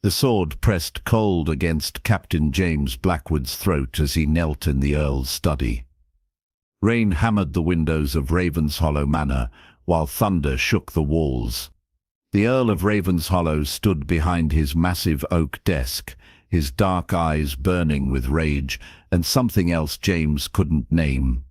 The sword pressed cold against Captain James Blackwood's throat as he knelt in the Earl's study. Rain hammered the windows of Ravenshollow Manor, while thunder shook the walls. The Earl of Ravenshollow stood behind his massive oak desk, his dark eyes burning with rage and something else James couldn't name.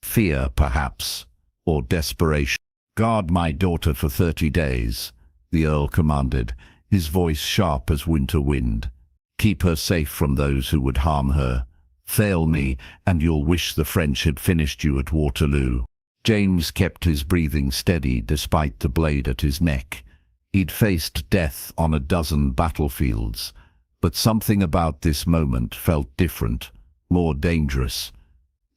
Fear, perhaps, or desperation. "Guard my daughter for 30 days, the Earl commanded, his voice sharp as winter wind. "Keep her safe from those who would harm her. Fail me, and you'll wish the French had finished you at Waterloo." James kept his breathing steady despite the blade at his neck. He'd faced death on a dozen battlefields, but something about this moment felt different, more dangerous.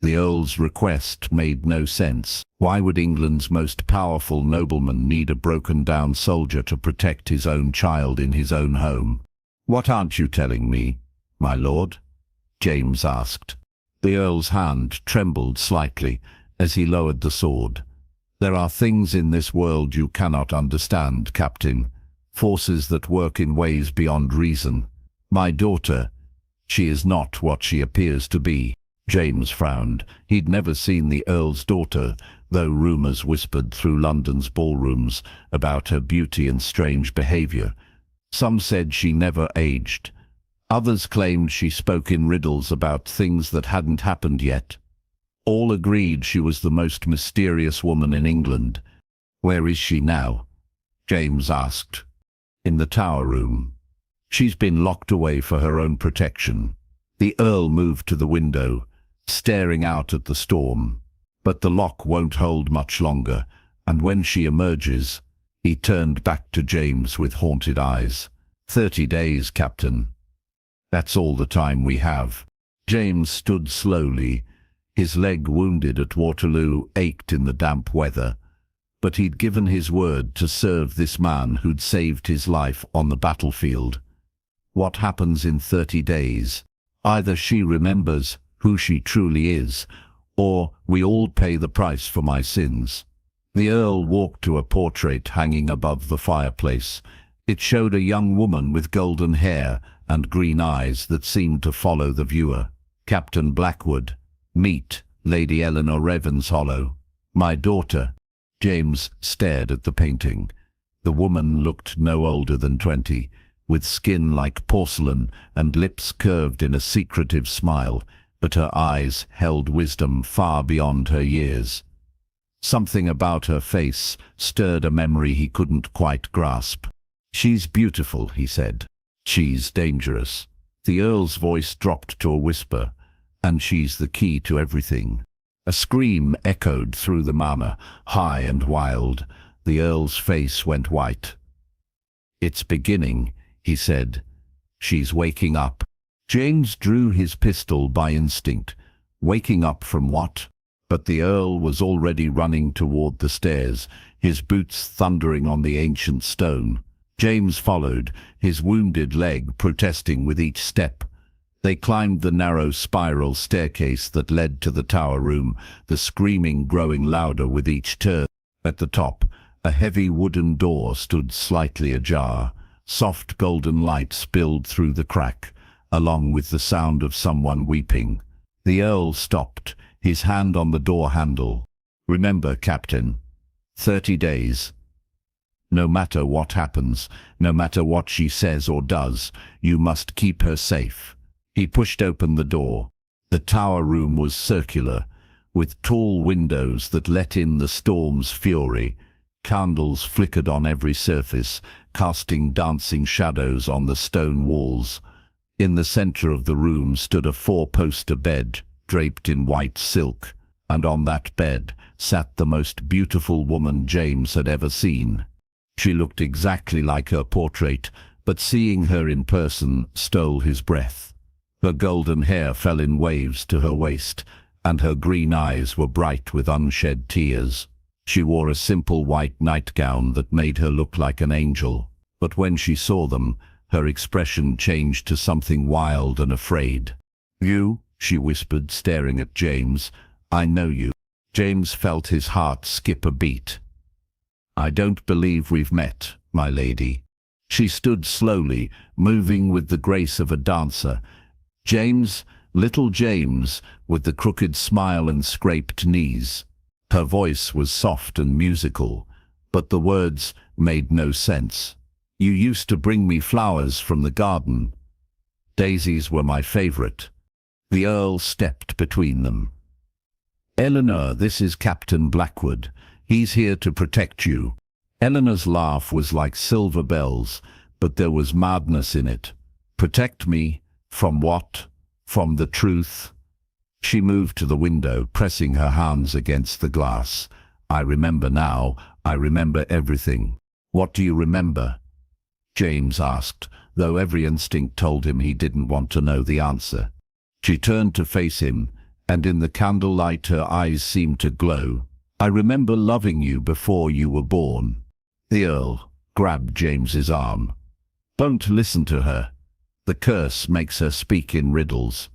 The Earl's request made no sense. Why would England's most powerful nobleman need a broken-down soldier to protect his own child in his own home? "What aren't you telling me, my lord?" James asked. The Earl's hand trembled slightly as he lowered the sword. "There are things in this world you cannot understand, Captain. Forces that work in ways beyond reason. My daughter, she is not what she appears to be." James frowned. He'd never seen the Earl's daughter, though rumours whispered through London's ballrooms about her beauty and strange behaviour. Some said she never aged. Others claimed she spoke in riddles about things that hadn't happened yet. All agreed she was the most mysterious woman in England. "Where is she now?" James asked. "In the tower room. She's been locked away for her own protection." The Earl moved to the window, staring out at the storm. "But the lock won't hold much longer, and when she emerges—" He turned back to James with haunted eyes. 30 days, Captain. That's all the time we have." James stood slowly. His leg, wounded at Waterloo, ached in the damp weather. But he'd given his word to serve this man who'd saved his life on the battlefield. What happens in 30 days? Either she remembers who she truly is, or we all pay the price for my sins. The Earl walked to a portrait hanging above the fireplace. It showed a young woman with golden hair and green eyes that seemed to follow the viewer. "Captain Blackwood, meet Lady Eleanor Ravenshollow, my daughter." James stared at the painting. The woman looked no older than 20, with skin like porcelain and lips curved in a secretive smile, but her eyes held wisdom far beyond her years. Something about her face stirred a memory he couldn't quite grasp. "She's beautiful," he said. "She's dangerous." The Earl's voice dropped to a whisper. "And she's the key to everything." A scream echoed through the manor, high and wild. The Earl's face went white. "It's beginning," he said. "She's waking up." James drew his pistol by instinct. Waking up from what? But the Earl was already running toward the stairs, his boots thundering on the ancient stone. James followed, his wounded leg protesting with each step. They climbed the narrow spiral staircase that led to the tower room, the screaming growing louder with each turn. At the top, a heavy wooden door stood slightly ajar. Soft golden light spilled through the crack, along with the sound of someone weeping. The Earl stopped, his hand on the door handle. "Remember, Captain, 30 days. No matter what happens, no matter what she says or does, you must keep her safe." He pushed open the door. The tower room was circular, with tall windows that let in the storm's fury. Candles flickered on every surface, casting dancing shadows on the stone walls. In the center of the room stood a four-poster bed, draped in white silk, and on that bed sat the most beautiful woman James had ever seen. She looked exactly like her portrait, but seeing her in person stole his breath. Her golden hair fell in waves to her waist, and her green eyes were bright with unshed tears. She wore a simple white nightgown that made her look like an angel, but when she saw them, her expression changed to something wild and afraid. "You?" she whispered, staring at James. "I know you." James felt his heart skip a beat. "I don't believe we've met, my lady." She stood slowly, moving with the grace of a dancer. James, little James, with the crooked smile and scraped knees. Her voice was soft and musical, but the words made no sense. You used to bring me flowers from the garden. Daisies were my favorite. The Earl stepped between them. Eleanor, this is Captain Blackwood. He's here to protect you. Eleanor's laugh was like silver bells, but there was madness in it. Protect me? From what? From the truth? She moved to the window, pressing her hands against the glass. I remember now. I remember everything. What do you remember? James asked, though every instinct told him he didn't want to know the answer. She turned to face him, and in the candlelight her eyes seemed to glow. I remember loving you before you were born. The Earl grabbed James's arm. Don't listen to her. The curse makes her speak in riddles.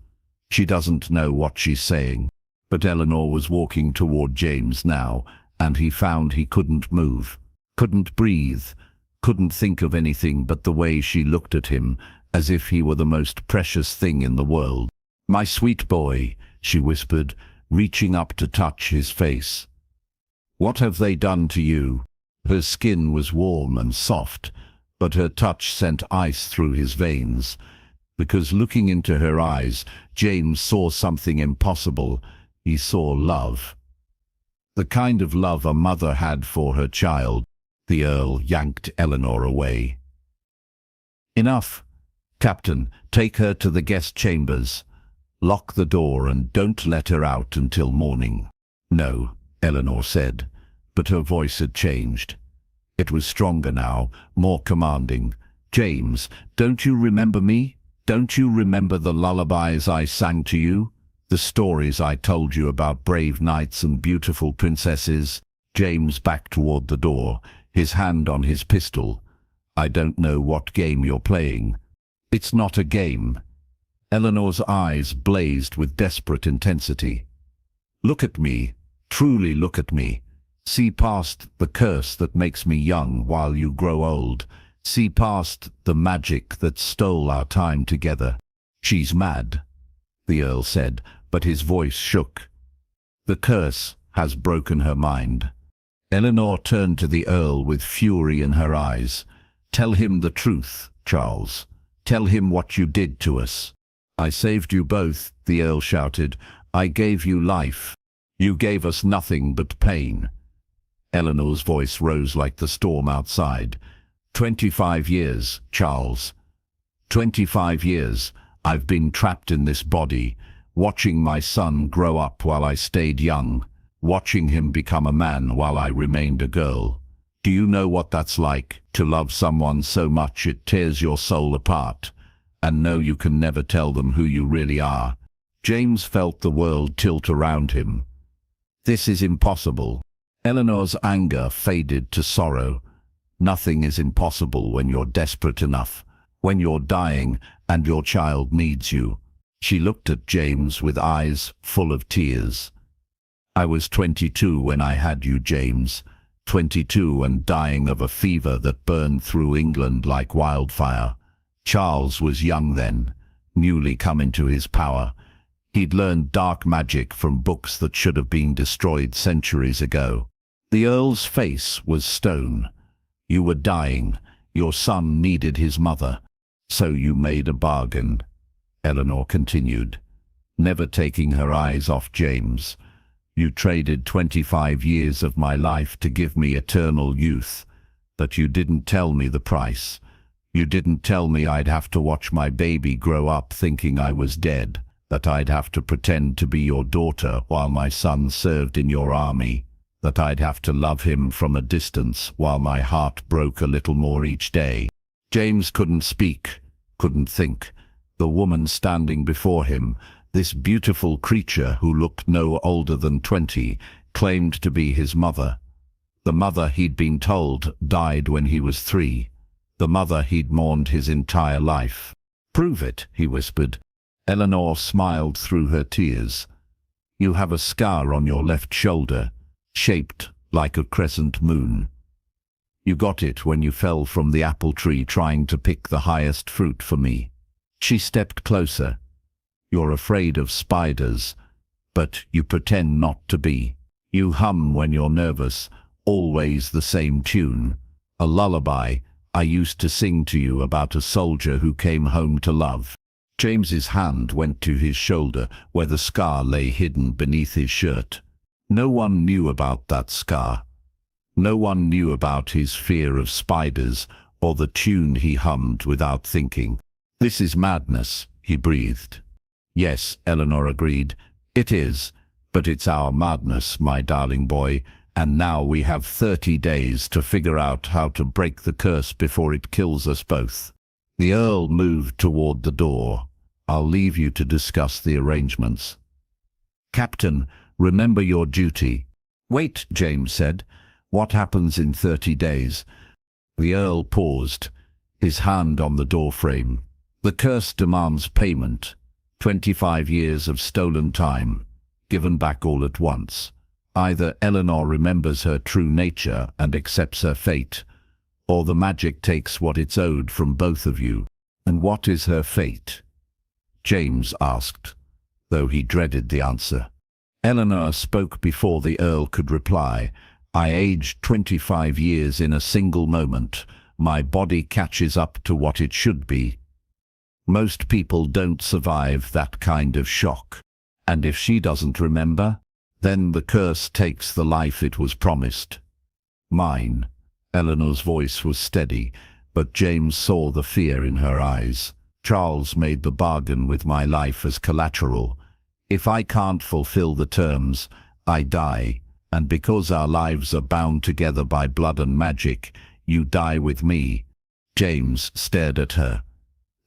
She doesn't know what she's saying. But Eleanor was walking toward James now, and he found he couldn't move, couldn't breathe, couldn't think of anything but the way she looked at him, as if he were the most precious thing in the world. My sweet boy, she whispered, reaching up to touch his face. What have they done to you? Her skin was warm and soft, but her touch sent ice through his veins. Because looking into her eyes, James saw something impossible. He saw love. The kind of love a mother had for her child. The Earl yanked Eleanor away. Enough. Captain, take her to the guest chambers. Lock the door and don't let her out until morning. No, Eleanor said, but her voice had changed. It was stronger now, more commanding. James, don't you remember me? Don't you remember the lullabies I sang to you? The stories I told you about brave knights and beautiful princesses? James backed toward the door, his hand on his pistol. I don't know what game you're playing. It's not a game. Eleanor's eyes blazed with desperate intensity. Look at me. Truly look at me. See past the curse that makes me young while you grow old. See past the magic that stole our time together. She's mad, the Earl said, but his voice shook. The curse has broken her mind. Eleanor turned to the Earl with fury in her eyes. Tell him the truth, Charles. Tell him what you did to us. I saved you both, the Earl shouted. I gave you life. You gave us nothing but pain. Eleanor's voice rose like the storm outside. 25 years, Charles. 25 years. I've been trapped in this body, watching my son grow up while I stayed young, watching him become a man while I remained a girl. Do you know what that's like, to love someone so much it tears your soul apart, and know you can never tell them who you really are? James felt the world tilt around him. This is impossible. Eleanor's anger faded to sorrow. Nothing is impossible when you're desperate enough, when you're dying and your child needs you. She looked at James with eyes full of tears. I was 22 when I had you, James. 22 and dying of a fever that burned through England like wildfire. Charles was young then, newly come into his power. He'd learned dark magic from books that should have been destroyed centuries ago. The Earl's face was stone. You were dying. Your son needed his mother. So you made a bargain, Eleanor continued, never taking her eyes off James. You traded 25 years of my life to give me eternal youth, but you didn't tell me the price. You didn't tell me I'd have to watch my baby grow up thinking I was dead, that I'd have to pretend to be your daughter while my son served in your army, that I'd have to love him from a distance while my heart broke a little more each day. James couldn't speak, couldn't think. The woman standing before him, this beautiful creature who looked no older than 20, claimed to be his mother. The mother he'd been told died when he was 3. The mother he'd mourned his entire life. Prove it, he whispered. Eleanor smiled through her tears. You have a scar on your left shoulder, shaped like a crescent moon. You got it when you fell from the apple tree trying to pick the highest fruit for me. She stepped closer. You're afraid of spiders, but you pretend not to be. You hum when you're nervous, always the same tune. A lullaby I used to sing to you about a soldier who came home to love. James's hand went to his shoulder where the scar lay hidden beneath his shirt. No one knew about that scar. No one knew about his fear of spiders or the tune he hummed without thinking. This is madness, he breathed. Yes, Eleanor agreed. It is, but it's our madness, my darling boy, and now we have 30 days to figure out how to break the curse before it kills us both. The Earl moved toward the door. I'll leave you to discuss the arrangements. Captain, remember your duty. Wait, James said. What happens in 30 days? The Earl paused, his hand on the doorframe. The curse demands payment. 25 years of stolen time, given back all at once. Either Eleanor remembers her true nature and accepts her fate, or the magic takes what it's owed from both of you. And what is her fate? James asked, though he dreaded the answer. Eleanor spoke before the Earl could reply. I aged 25 years in a single moment. My body catches up to what it should be. Most people don't survive that kind of shock. And if she doesn't remember, then the curse takes the life it was promised. Mine. Eleanor's voice was steady, but James saw the fear in her eyes. Charles made the bargain with my life as collateral. If I can't fulfill the terms, I die, and because our lives are bound together by blood and magic, you die with me. James stared at her.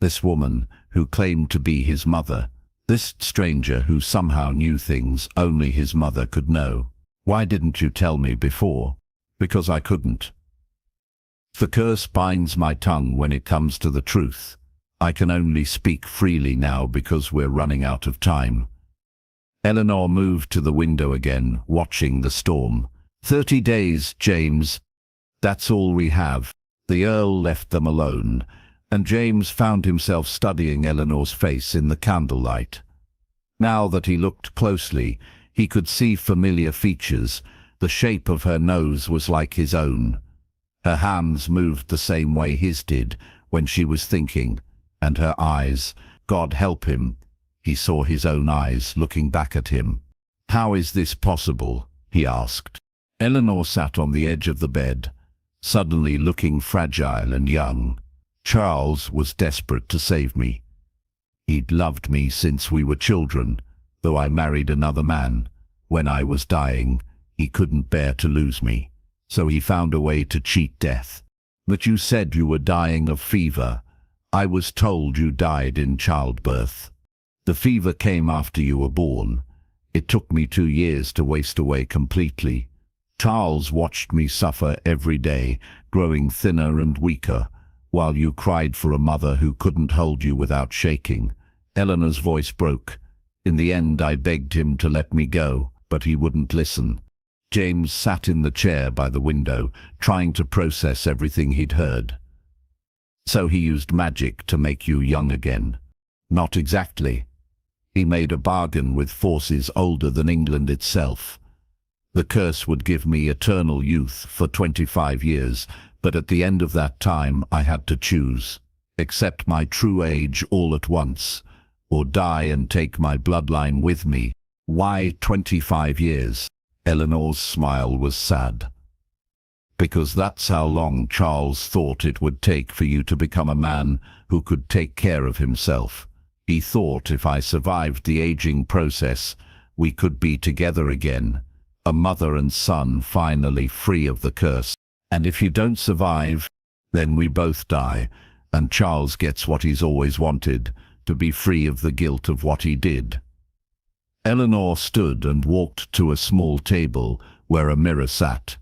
This woman, who claimed to be his mother, this stranger who somehow knew things only his mother could know. Why didn't you tell me before? Because I couldn't. The curse binds my tongue when it comes to the truth. I can only speak freely now because we're running out of time. Eleanor moved to the window again, watching the storm. 30 days, James. That's all we have. The Earl left them alone, and James found himself studying Eleanor's face in the candlelight. Now that he looked closely, he could see familiar features. The shape of her nose was like his own. Her hands moved the same way his did when she was thinking, and her eyes, God help him, he saw his own eyes looking back at him. How is this possible? He asked. Eleanor sat on the edge of the bed, suddenly looking fragile and young. Charles was desperate to save me. He'd loved me since we were children, though I married another man. When I was dying, he couldn't bear to lose me, so he found a way to cheat death. But you said you were dying of fever. I was told you died in childbirth. The fever came after you were born. It took me 2 years to waste away completely. Charles watched me suffer every day, growing thinner and weaker, while you cried for a mother who couldn't hold you without shaking. Eleanor's voice broke. In the end, I begged him to let me go, but he wouldn't listen. James sat in the chair by the window, trying to process everything he'd heard. So he used magic to make you young again. Not exactly. He made a bargain with forces older than England itself. The curse would give me eternal youth for 25 years, but at the end of that time I had to choose. Accept my true age all at once, or die and take my bloodline with me. Why 25 years? Eleanor's smile was sad. Because that's how long Charles thought it would take for you to become a man who could take care of himself. He thought if I survived the aging process, we could be together again, a mother and son finally free of the curse. And if you don't survive, then we both die, and Charles gets what he's always wanted, to be free of the guilt of what he did. Eleanor stood and walked to a small table where a mirror sat.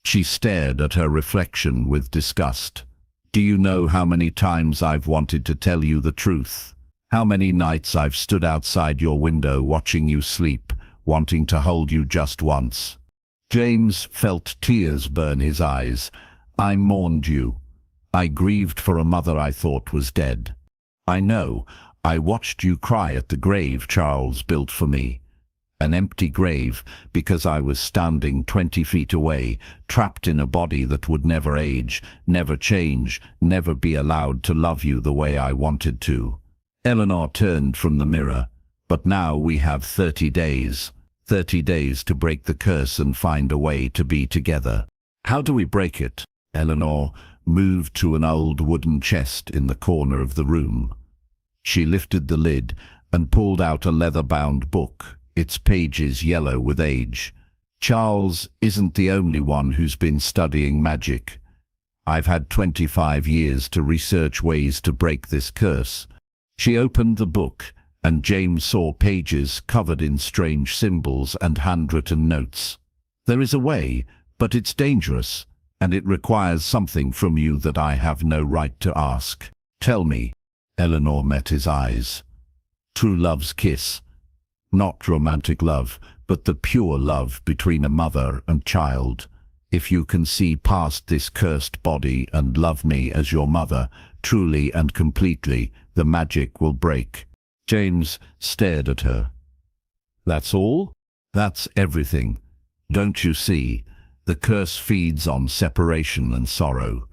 She stared at her reflection with disgust. Do you know how many times I've wanted to tell you the truth? How many nights I've stood outside your window watching you sleep, wanting to hold you just once? James felt tears burn his eyes, I mourned you. I grieved for a mother I thought was dead. I know. I watched you cry at the grave Charles built for me. An empty grave, because I was standing 20 feet away, trapped in a body that would never age, never change, never be allowed to love you the way I wanted to. Eleanor turned from the mirror. But now we have 30 days. 30 days to break the curse and find a way to be together. How do we break it? Eleanor moved to an old wooden chest in the corner of the room. She lifted the lid and pulled out a leather-bound book, its pages yellow with age. Charles isn't the only one who's been studying magic. I've had 25 years to research ways to break this curse. She opened the book, and James saw pages covered in strange symbols and handwritten notes. There is a way, but it's dangerous, and it requires something from you that I have no right to ask. Tell me. Eleanor met his eyes. True love's kiss. Not romantic love, but the pure love between a mother and child. If you can see past this cursed body and love me as your mother, truly and completely, the magic will break. James stared at her. That's all? That's everything. Don't you see? The curse feeds on separation and sorrow.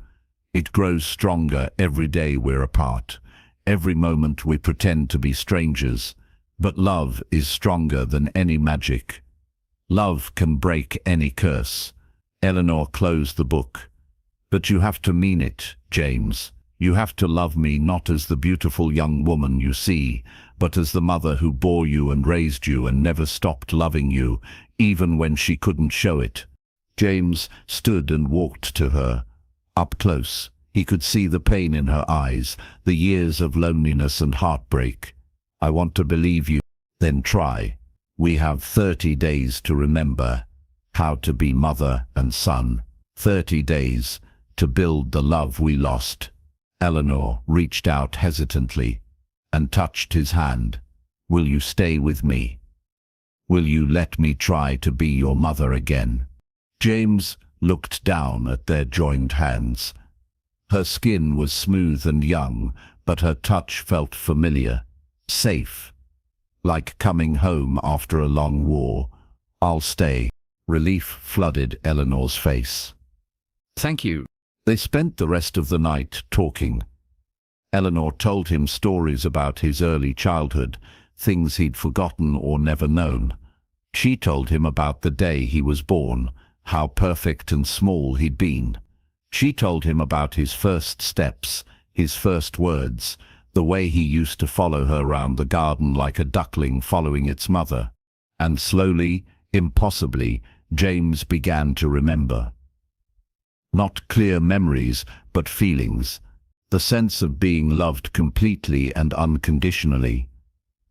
It grows stronger every day we're apart. Every moment we pretend to be strangers. But love is stronger than any magic. Love can break any curse. Eleanor closed the book. But you have to mean it, James. You have to love me not as the beautiful young woman you see, but as the mother who bore you and raised you and never stopped loving you, even when she couldn't show it. James stood and walked to her. Up close, he could see the pain in her eyes, the years of loneliness and heartbreak. I want to believe you. Then try. We have 30 days to remember how to be mother and son. 30 days to build the love we lost. Eleanor reached out hesitantly and touched his hand. Will you stay with me? Will you let me try to be your mother again? James looked down at their joined hands. Her skin was smooth and young, but her touch felt familiar, safe, like coming home after a long war. I'll stay. Relief flooded Eleanor's face. Thank you. They spent the rest of the night talking. Eleanor told him stories about his early childhood, things he'd forgotten or never known. She told him about the day he was born, how perfect and small he'd been. She told him about his first steps, his first words, the way he used to follow her round the garden like a duckling following its mother. And slowly, impossibly, James began to remember. Not clear memories, but feelings. The sense of being loved completely and unconditionally.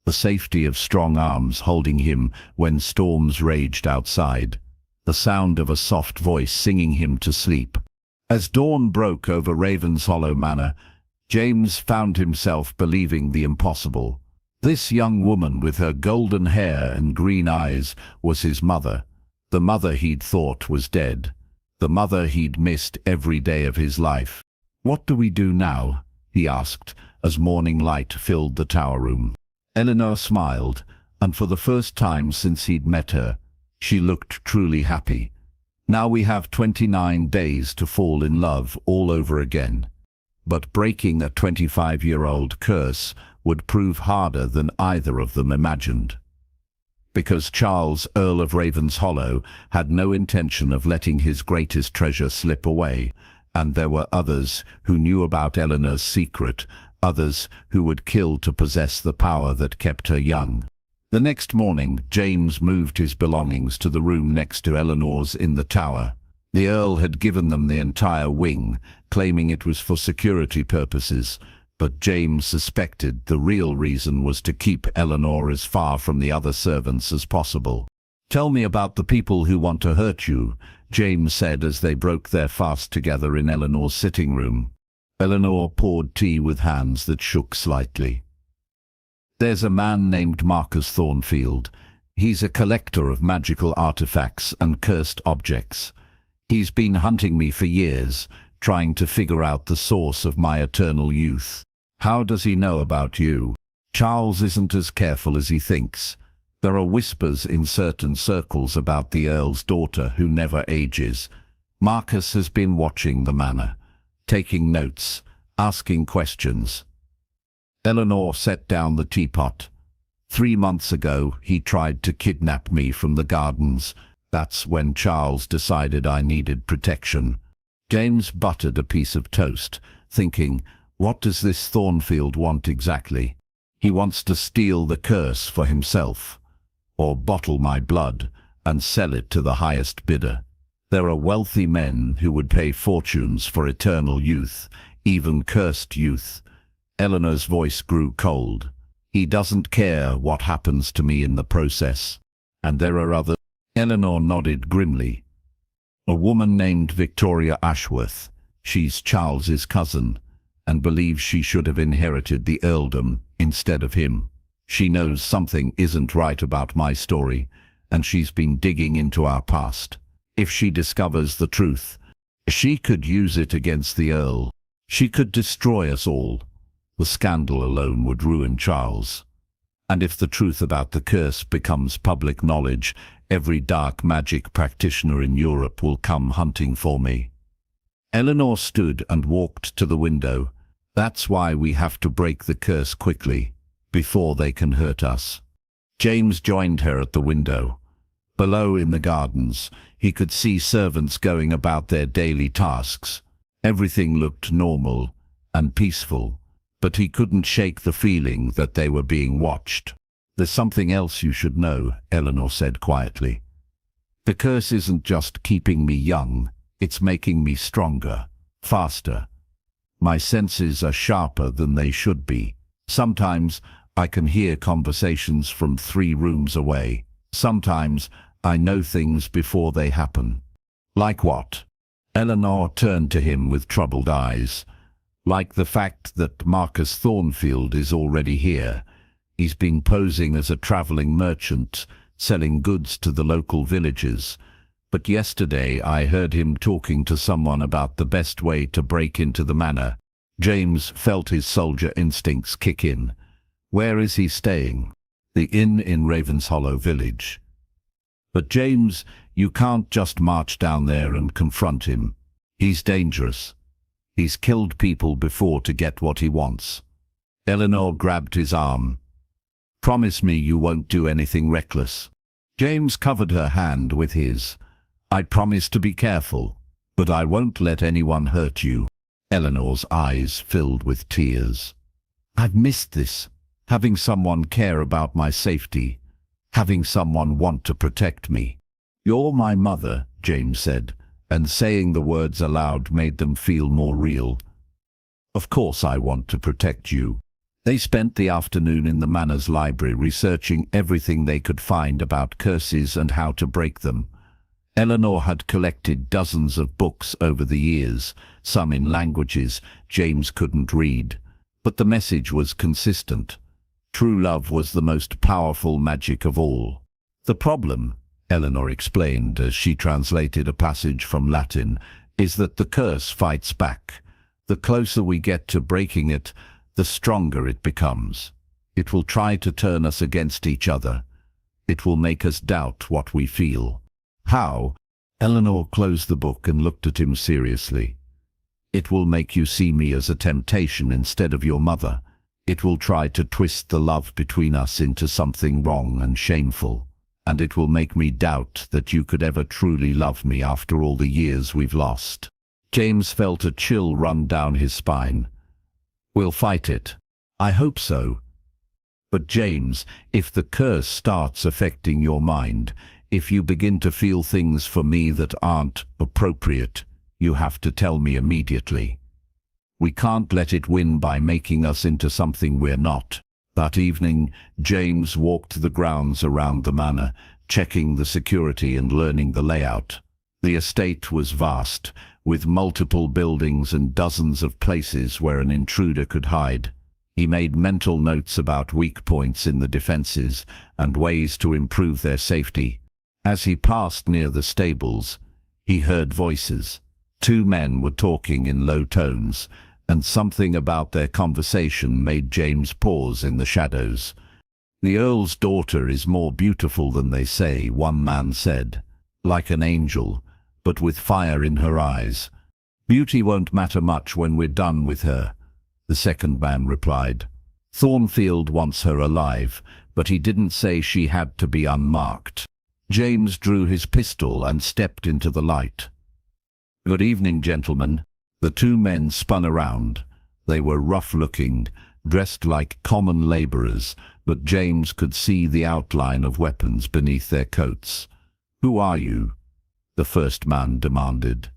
The safety of strong arms holding him when storms raged outside. The sound of a soft voice singing him to sleep. As dawn broke over Ravenshollow Manor, James found himself believing the impossible. This young woman with her golden hair and green eyes was his mother. The mother he'd thought was dead. The mother he'd missed every day of his life. What do we do now? He asked, as morning light filled the tower room. Eleanor smiled, and for the first time since he'd met her, she looked truly happy. Now we have 29 days to fall in love all over again. But breaking a 25-year-old curse would prove harder than either of them imagined. Because Charles, Earl of Ravenshollow, had no intention of letting his greatest treasure slip away, and there were others who knew about Eleanor's secret, others who would kill to possess the power that kept her young. The next morning, James moved his belongings to the room next to Eleanor's in the tower. The Earl had given them the entire wing, claiming it was for security purposes, but James suspected the real reason was to keep Eleanor as far from the other servants as possible. "Tell me about the people who want to hurt you," James said as they broke their fast together in Eleanor's sitting room. Eleanor poured tea with hands that shook slightly. "There's a man named Marcus Thornfield. He's a collector of magical artifacts and cursed objects. He's been hunting me for years, trying to figure out the source of my eternal youth. How does he know about you? Charles isn't as careful as he thinks. There are whispers in certain circles about the Earl's daughter who never ages. Marcus has been watching the manor, taking notes, asking questions. Eleanor set down the teapot. 3 months ago, he tried to kidnap me from the gardens. That's when Charles decided I needed protection. James buttered a piece of toast, thinking, what does this Thornfield want exactly? He wants to steal the curse for himself, or bottle my blood and sell it to the highest bidder. There are wealthy men who would pay fortunes for eternal youth, even cursed youth. Eleanor's voice grew cold. He doesn't care what happens to me in the process. And there are others. Eleanor nodded grimly. A woman named Victoria Ashworth. She's Charles's cousin, and believes she should have inherited the earldom instead of him. She knows something isn't right about my story, and she's been digging into our past. If she discovers the truth, she could use it against the Earl. She could destroy us all. The scandal alone would ruin Charles. And if the truth about the curse becomes public knowledge, every dark magic practitioner in Europe will come hunting for me. Eleanor stood and walked to the window. That's why we have to break the curse quickly, before they can hurt us. James joined her at the window. Below in the gardens, he could see servants going about their daily tasks. Everything looked normal and peaceful, but he couldn't shake the feeling that they were being watched. There's something else you should know, Eleanor said quietly. The curse isn't just keeping me young, it's making me stronger, faster. My senses are sharper than they should be. Sometimes I can hear conversations from 3 rooms away. Sometimes I know things before they happen. Like what? Eleanor turned to him with troubled eyes. Like the fact that Marcus Thornfield is already here. He's been posing as a traveling merchant, selling goods to the local villages. But yesterday I heard him talking to someone about the best way to break into the manor. James felt his soldier instincts kick in. Where is he staying? The inn in Ravenshollow village. But James, you can't just march down there and confront him. He's dangerous. He's killed people before to get what he wants. Eleanor grabbed his arm. Promise me you won't do anything reckless. James covered her hand with his. I promise to be careful, but I won't let anyone hurt you. Eleanor's eyes filled with tears. I've missed this. Having someone care about my safety. Having someone want to protect me. You're my mother, James said, and saying the words aloud made them feel more real. Of course I want to protect you. They spent the afternoon in the manor's library researching everything they could find about curses and how to break them. Eleanor had collected dozens of books over the years, some in languages James couldn't read. But the message was consistent. True love was the most powerful magic of all. The problem, Eleanor explained as she translated a passage from Latin, is that the curse fights back. The closer we get to breaking it, the stronger it becomes. It will try to turn us against each other. It will make us doubt what we feel. How? Eleanor closed the book and looked at him seriously. It will make you see me as a temptation instead of your mother. It will try to twist the love between us into something wrong and shameful. And it will make me doubt that you could ever truly love me after all the years we've lost. James felt a chill run down his spine. We'll fight it. I hope so. But James, if the curse starts affecting your mind, if you begin to feel things for me that aren't appropriate, you have to tell me immediately. We can't let it win by making us into something we're not. That evening, James walked the grounds around the manor, checking the security and learning the layout. The estate was vast, with multiple buildings and dozens of places where an intruder could hide. He made mental notes about weak points in the defenses and ways to improve their safety. As he passed near the stables, he heard voices. Two men were talking in low tones, and something about their conversation made James pause in the shadows. "The Earl's daughter is more beautiful than they say," one man said. "Like an angel, but with fire in her eyes. Beauty won't matter much when we're done with her," the second man replied. "Thornfield wants her alive, but he didn't say she had to be unmarked." James drew his pistol and stepped into the light. "Good evening, gentlemen." The two men spun around. They were rough-looking, dressed like common laborers, but James could see the outline of weapons beneath their coats. "Who are you?" the first man demanded.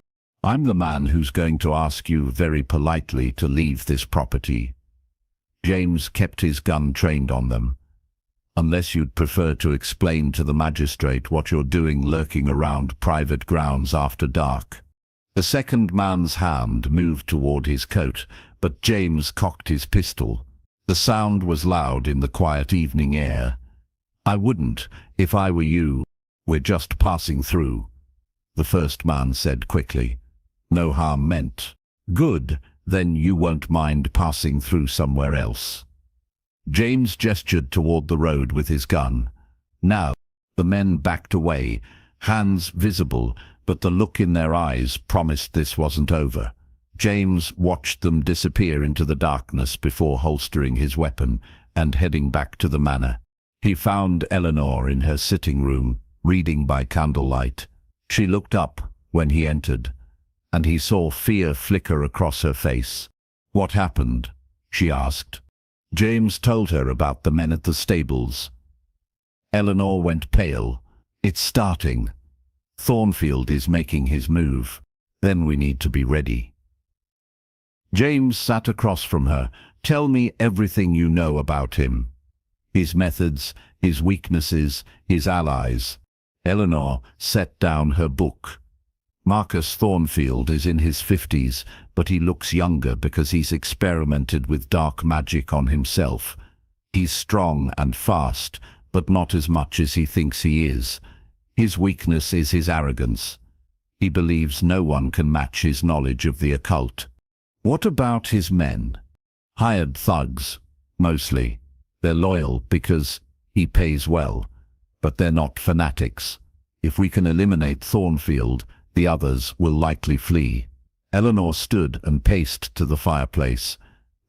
"I'm the man who's going to ask you very politely to leave this property." James kept his gun trained on them. "Unless you'd prefer to explain to the magistrate what you're doing lurking around private grounds after dark." The second man's hand moved toward his coat, but James cocked his pistol. The sound was loud in the quiet evening air. "I wouldn't, if I were you. We're just passing through," the first man said quickly. "No harm meant." "Good, then you won't mind passing through somewhere else." James gestured toward the road with his gun. Now, the men backed away, hands visible, but the look in their eyes promised this wasn't over. James watched them disappear into the darkness before holstering his weapon and heading back to the manor. He found Eleanor in her sitting room, reading by candlelight. She looked up when he entered, and he saw fear flicker across her face. "What happened?" she asked. James told her about the men at the stables. Eleanor went pale. "It's starting. Thornfield is making his move. Then we need to be ready." James sat across from her. "Tell me everything you know about him. His methods, his weaknesses, his allies." Eleanor set down her book. "Marcus Thornfield is in his 50s, but he looks younger because he's experimented with dark magic on himself. He's strong and fast, but not as much as he thinks he is. His weakness is his arrogance. He believes no one can match his knowledge of the occult." "What about his men?" "Hired thugs, mostly. They're loyal because he pays well, but they're not fanatics. If we can eliminate Thornfield, the others will likely flee." Eleanor stood and paced to the fireplace.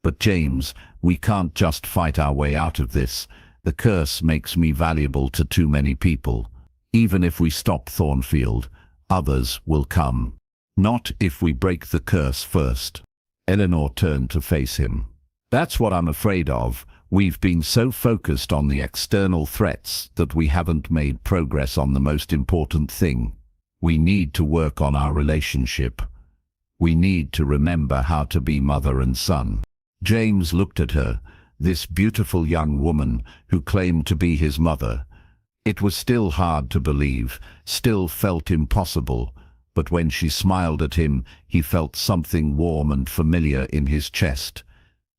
"But James, we can't just fight our way out of this. The curse makes me valuable to too many people. Even if we stop Thornfield, others will come. Not if we break the curse first." Eleanor turned to face him. "That's what I'm afraid of. We've been so focused on the external threats that we haven't made progress on the most important thing. We need to work on our relationship. We need to remember how to be mother and son." James looked at her, this beautiful young woman who claimed to be his mother. It was still hard to believe, still felt impossible, but when she smiled at him, he felt something warm and familiar in his chest.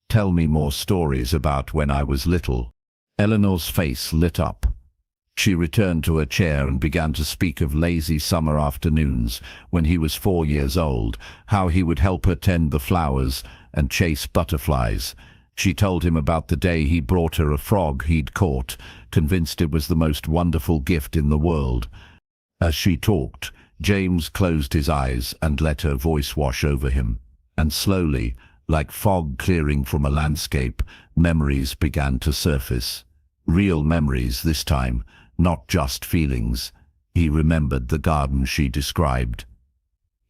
"Tell me more stories about when I was little." Eleanor's face lit up. She returned to her chair and began to speak of lazy summer afternoons when he was 4 years old, how he would help her tend the flowers and chase butterflies. She told him about the day he brought her a frog he'd caught, convinced it was the most wonderful gift in the world. As she talked, James closed his eyes and let her voice wash over him. And slowly, like fog clearing from a landscape, memories began to surface. Real memories this time, not just feelings. He remembered the garden she described.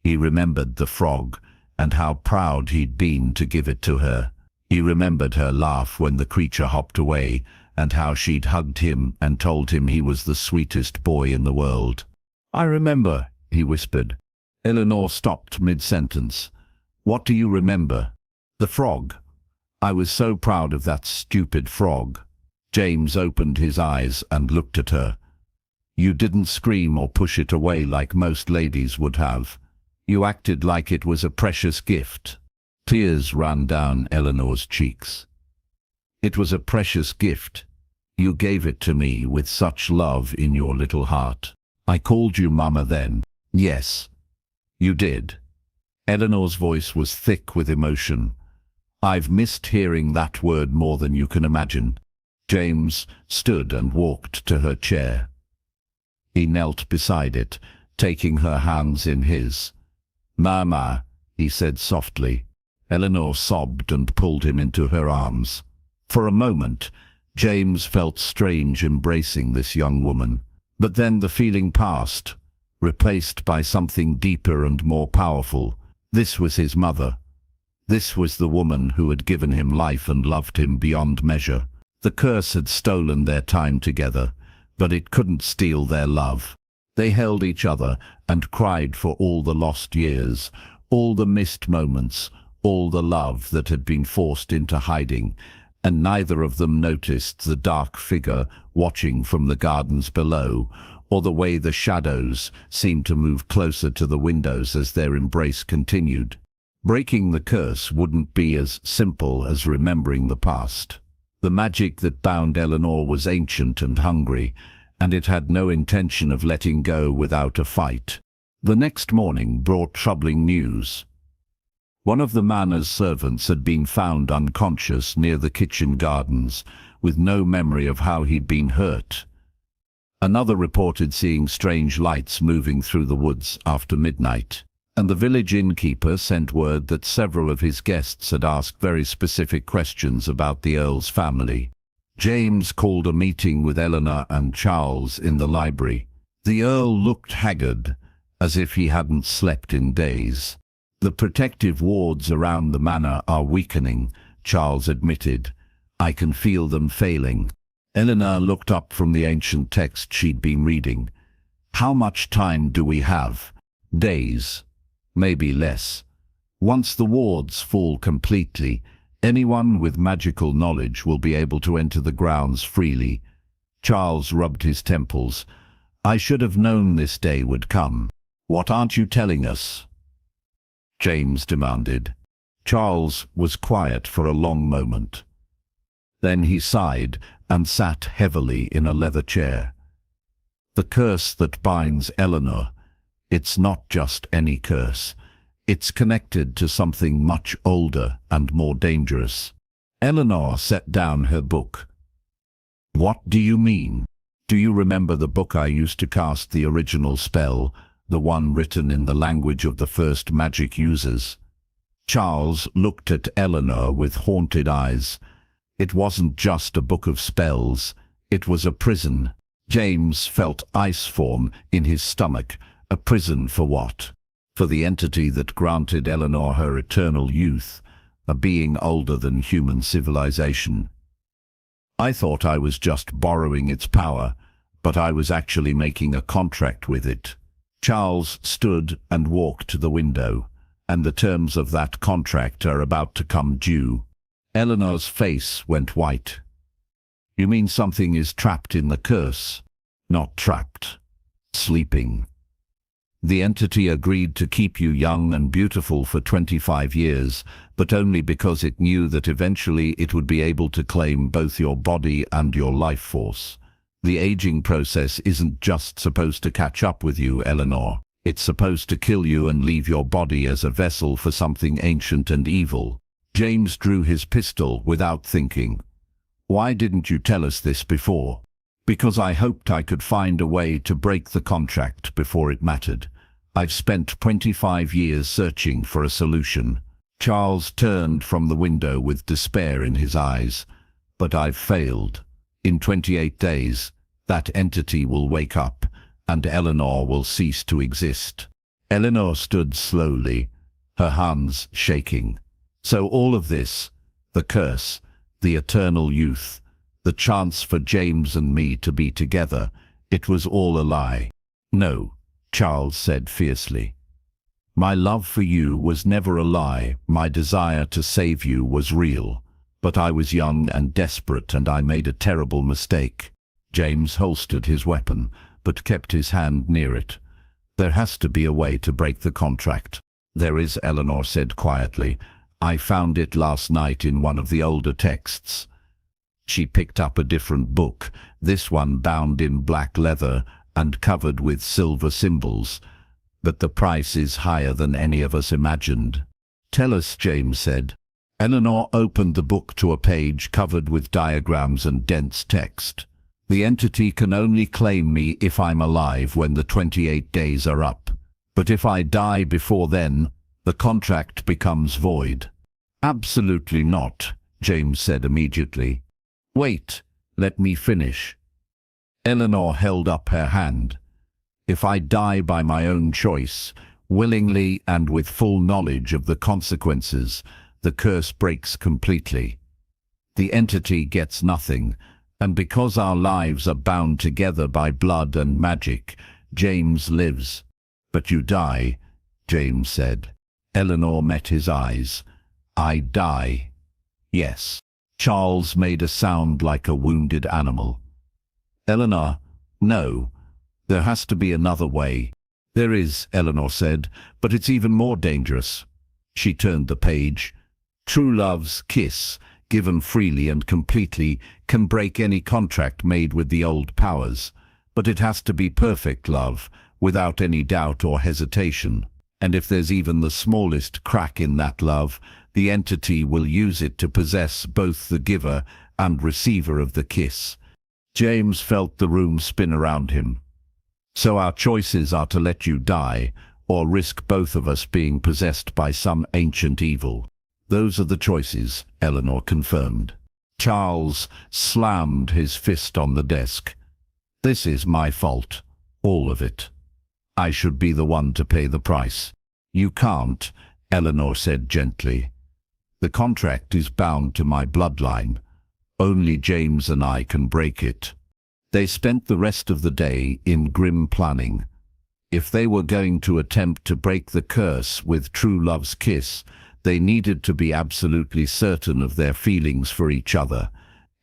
He remembered the frog, and how proud he'd been to give it to her. He remembered her laugh when the creature hopped away, and how she'd hugged him and told him he was the sweetest boy in the world. "I remember," he whispered. Eleanor stopped mid-sentence. "What do you remember?" "The frog. I was so proud of that stupid frog." James opened his eyes and looked at her. "You didn't scream or push it away like most ladies would have. You acted like it was a precious gift." Tears ran down Eleanor's cheeks. "It was a precious gift. You gave it to me with such love in your little heart. I called you Mama then." "Yes, you did. Eleanor's voice was thick with emotion. I've missed hearing that word more than you can imagine. James stood and walked to her chair. He knelt beside it, taking her hands in his. "Mama," he said softly. Eleanor sobbed and pulled him into her arms. For a moment, James felt strange embracing this young woman. But then the feeling passed, replaced by something deeper and more powerful. This was his mother. This was the woman who had given him life and loved him beyond measure. The curse had stolen their time together, but it couldn't steal their love. They held each other and cried for all the lost years, all the missed moments, all the love that had been forced into hiding, and neither of them noticed the dark figure watching from the gardens below, or the way the shadows seemed to move closer to the windows as their embrace continued. Breaking the curse wouldn't be as simple as remembering the past. The magic that bound Eleanor was ancient and hungry, and it had no intention of letting go without a fight. The next morning brought troubling news. One of the manor's servants had been found unconscious near the kitchen gardens, with no memory of how he'd been hurt. Another reported seeing strange lights moving through the woods after midnight, and the village innkeeper sent word that several of his guests had asked very specific questions about the Earl's family. James called a meeting with Eleanor and Charles in the library. The Earl looked haggard, as if he hadn't slept in days. "The protective wards around the manor are weakening," Charles admitted. "I can feel them failing." Eleanor looked up from the ancient text she'd been reading. "How much time do we have?" "Days. Maybe less. Once the wards fall completely, anyone with magical knowledge will be able to enter the grounds freely." Charles rubbed his temples. "I should have known this day would come." "What aren't you telling us?" James demanded. Charles was quiet for a long moment. Then he sighed and sat heavily in a leather chair. "The curse that binds Eleanor, it's not just any curse. It's connected to something much older and more dangerous." Eleanor set down her book. "What do you mean? Do you remember the book I used to cast the original spell? The one written in the language of the first magic users?" Charles looked at Eleanor with haunted eyes. It wasn't just a book of spells, it was a prison. James felt ice form in his stomach. A prison for what? For the entity that granted Eleanor her eternal youth, a being older than human civilization. "I thought I was just borrowing its power, but I was actually making a contract with it." Charles stood and walked to the window. "And the terms of that contract are about to come due." Eleanor's face went white. "You mean something is trapped in the curse?" "Not trapped. Sleeping. The entity agreed to keep you young and beautiful for 25 years, but only because it knew that eventually it would be able to claim both your body and your life force. The aging process isn't just supposed to catch up with you, Eleanor. It's supposed to kill you and leave your body as a vessel for something ancient and evil." James drew his pistol without thinking. "Why didn't you tell us this before?" "Because I hoped I could find a way to break the contract before it mattered. I've spent 25 years searching for a solution." Charles turned from the window with despair in his eyes. "But I've failed. In 28 days, that entity will wake up, and Eleanor will cease to exist." Eleanor stood slowly, her hands shaking. "So all of this, the curse, the eternal youth, the chance for James and me to be together, it was all a lie." "No," Charles said fiercely. "My love for you was never a lie. My desire to save you was real. But I was young and desperate, and I made a terrible mistake." James holstered his weapon, but kept his hand near it. "There has to be a way to break the contract." "There is," Eleanor said quietly. "I found it last night in one of the older texts." She picked up a different book, this one bound in black leather and covered with silver symbols. but the price is higher than any of us imagined. Tell us, James said. Eleanor opened the book to a page covered with diagrams and dense text. The entity can only claim me if I'm alive when the 28 days are up. But if I die before then, the contract becomes void. Absolutely not, James said immediately. Wait, let me finish. Eleanor held up her hand. If I die by my own choice, willingly and with full knowledge of the consequences, the curse breaks completely. The entity gets nothing, and because our lives are bound together by blood and magic, James lives. But you die, James said. Eleanor met his eyes. I die. Yes. Charles made a sound like a wounded animal. Eleanor, no. There has to be another way. There is, Eleanor said, but it's even more dangerous. She turned the page. True love's kiss, given freely and completely, can break any contract made with the old powers. But it has to be perfect love, without any doubt or hesitation. And if there's even the smallest crack in that love, the entity will use it to possess both the giver and receiver of the kiss. James felt the room spin around him. So our choices are to let you die, or risk both of us being possessed by some ancient evil. Those are the choices, Eleanor confirmed. Charles slammed his fist on the desk. This is my fault, all of it. I should be the one to pay the price. You can't, Eleanor said gently. The contract is bound to my bloodline. Only James and I can break it. They spent the rest of the day in grim planning. If they were going to attempt to break the curse with true love's kiss, they needed to be absolutely certain of their feelings for each other.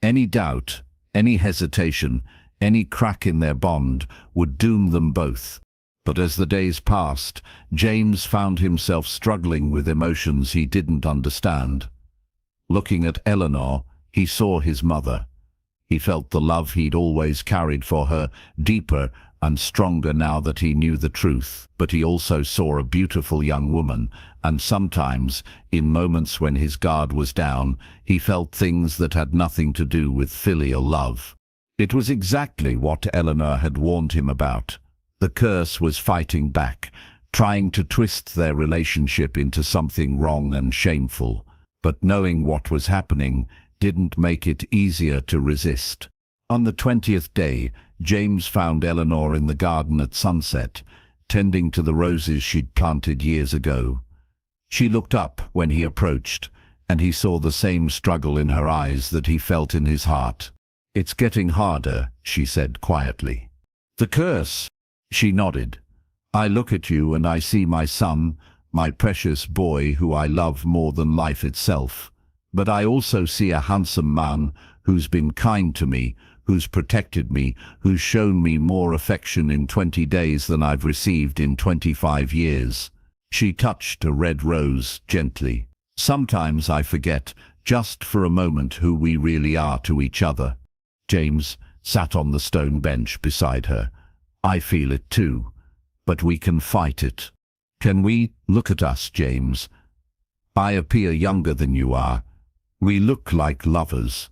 Any doubt, any hesitation, any crack in their bond would doom them both. But as the days passed, James found himself struggling with emotions he didn't understand. Looking at Eleanor, he saw his mother. He felt the love he'd always carried for her, deeper and stronger now that he knew the truth. But he also saw a beautiful young woman, and sometimes, in moments when his guard was down, he felt things that had nothing to do with filial love. It was exactly what Eleanor had warned him about. The curse was fighting back, trying to twist their relationship into something wrong and shameful. But knowing what was happening didn't make it easier to resist. On the 20th day, James found Eleanor in the garden at sunset, tending to the roses she'd planted years ago. She looked up when he approached, and he saw the same struggle in her eyes that he felt in his heart. It's getting harder, she said quietly. The curse? She nodded. I look at you and I see my son, my precious boy who I love more than life itself. But I also see a handsome man who's been kind to me, who's protected me, who's shown me more affection in 20 days than I've received in 25 years. She touched a red rose gently. Sometimes I forget, just for a moment, who we really are to each other. James sat on the stone bench beside her. I feel it too, but we can fight it. Can we? Look at us, James. I appear younger than you are. We look like lovers,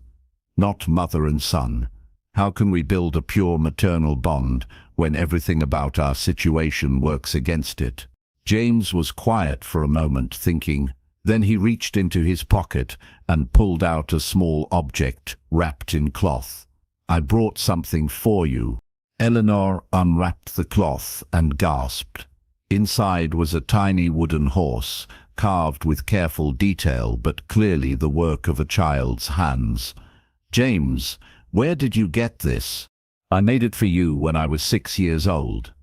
not mother and son. How can we build a pure maternal bond when everything about our situation works against it? James was quiet for a moment, thinking. Then he reached into his pocket and pulled out a small object wrapped in cloth. I brought something for you. Eleanor unwrapped the cloth and gasped. Inside was a tiny wooden horse, carved with careful detail but clearly the work of a child's hands. James, where did you get this? I made it for you when I was 6 years old.